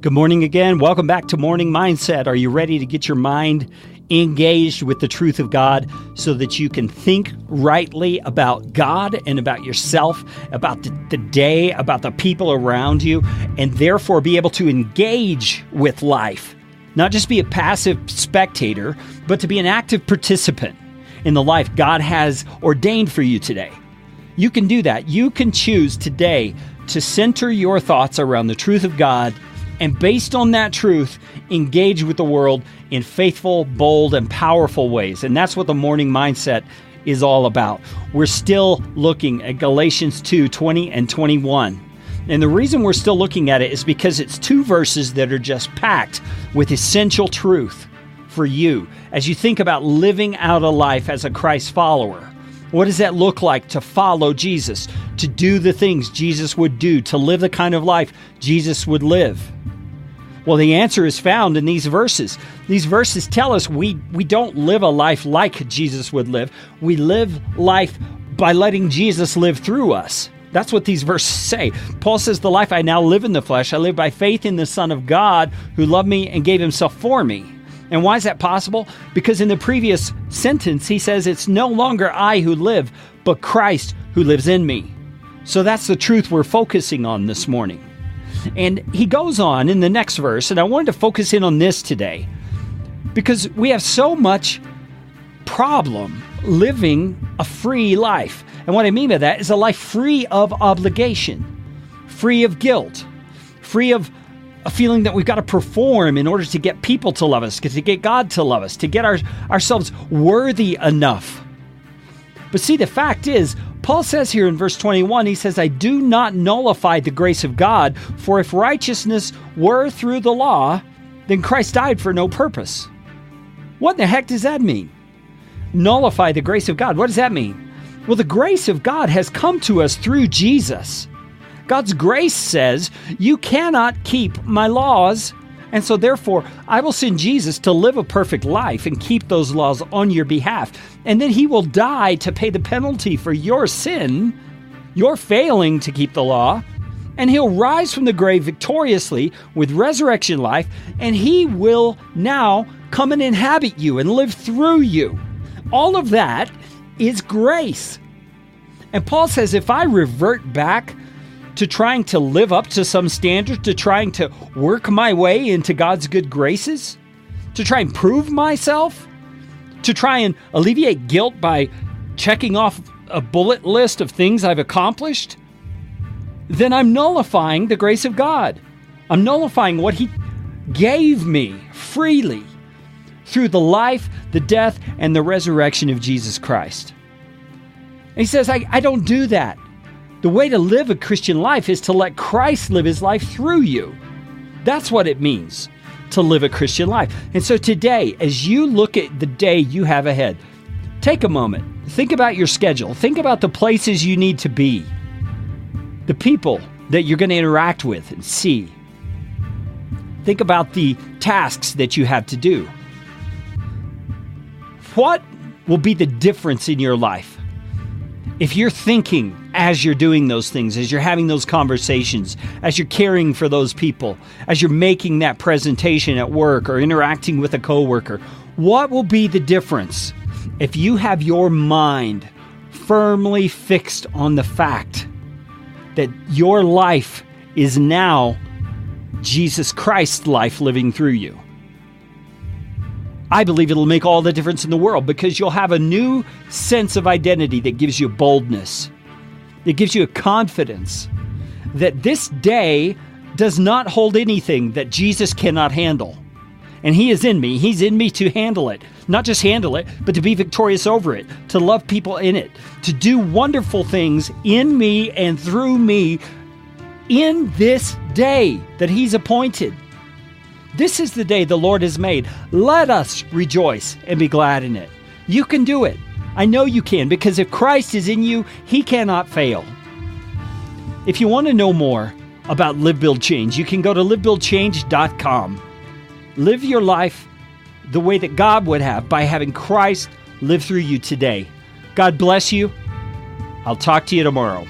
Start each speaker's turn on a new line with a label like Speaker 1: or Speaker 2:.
Speaker 1: Good morning again. Welcome back to Morning Mindset. Are you ready to get your mind engaged with the truth of God so that you can think rightly about God and about yourself, about the day, about the people around you, and therefore be able to engage with life? Not just be a passive spectator, but to be an active participant in the life God has ordained for you today. You can do that. You can choose today to center your thoughts around the truth of God, and based on that truth, engage with the world in faithful, bold, and powerful ways. And that's what the Morning Mindset is all about. We're still looking at Galatians 2:20 and 21. And the reason we're still looking at it is because it's two verses that are just packed with essential truth for you as you think about living out a life as a Christ follower. What does that look like to follow Jesus, to do the things Jesus would do, to live the kind of life Jesus would live? Well, the answer is found in these verses. These verses tell us we don't live a life like Jesus would live. We live life by letting Jesus live through us. That's what these verses say. Paul says, "The life I now live in the flesh, I live by faith in the Son of God who loved me and gave himself for me." And why is that possible? Because in the previous sentence, he says, "It's no longer I who live, but Christ who lives in me." So that's the truth we're focusing on this morning. And he goes on in the next verse, and I wanted to focus in on this today because we have so much problem living a free life. And what I mean by that is a life free of obligation, free of guilt, free of a feeling that we've got to perform in order to get people to love us, to get God to love us, to get ourselves worthy enough. But see, the fact is, Paul says here in verse 21, he says, "I do not nullify the grace of God, for if righteousness were through the law, then Christ died for no purpose." What in the heck does that mean? Nullify the grace of God. What does that mean? Well, the grace of God has come to us through Jesus. God's grace says, you cannot keep my laws, and so therefore I will send Jesus to live a perfect life and keep those laws on your behalf. And then he will die to pay the penalty for your sin, your failing to keep the law, and he'll rise from the grave victoriously with resurrection life, and he will now come and inhabit you and live through you. All of that is grace. And Paul says, if I revert back to trying to live up to some standard, to trying to work my way into God's good graces, to try and prove myself, to try and alleviate guilt by checking off a bullet list of things I've accomplished, then I'm nullifying the grace of God. I'm nullifying what he gave me freely through the life, the death, and the resurrection of Jesus Christ. And he says, I don't do that. The way to live a Christian life is to let Christ live his life through you. That's what it means to live a Christian life. And so today, as you look at the day you have ahead, take a moment. Think about your schedule. Think about the places you need to be, the people that you're going to interact with and see. Think about the tasks that you have to do. What will be the difference in your life if you're thinking as you're doing those things, as you're having those conversations, as you're caring for those people, as you're making that presentation at work or interacting with a coworker? What will be the difference if you have your mind firmly fixed on the fact that your life is now Jesus Christ's life living through you? I believe it'll make all the difference in the world because you'll have a new sense of identity that gives you boldness. It gives you a confidence that this day does not hold anything that Jesus cannot handle. And he is in me. He's in me to handle it. Not just handle it, but to be victorious over it, to love people in it, to do wonderful things in me and through me in this day that he's appointed. This is the day the Lord has made. Let us rejoice and be glad in it. You can do it. I know you can, because if Christ is in you, he cannot fail. If you want to know more about Live, Build, Change, you can go to livebuildchange.com. Live your life the way that God would have by having Christ live through you today. God bless you. I'll talk to you tomorrow.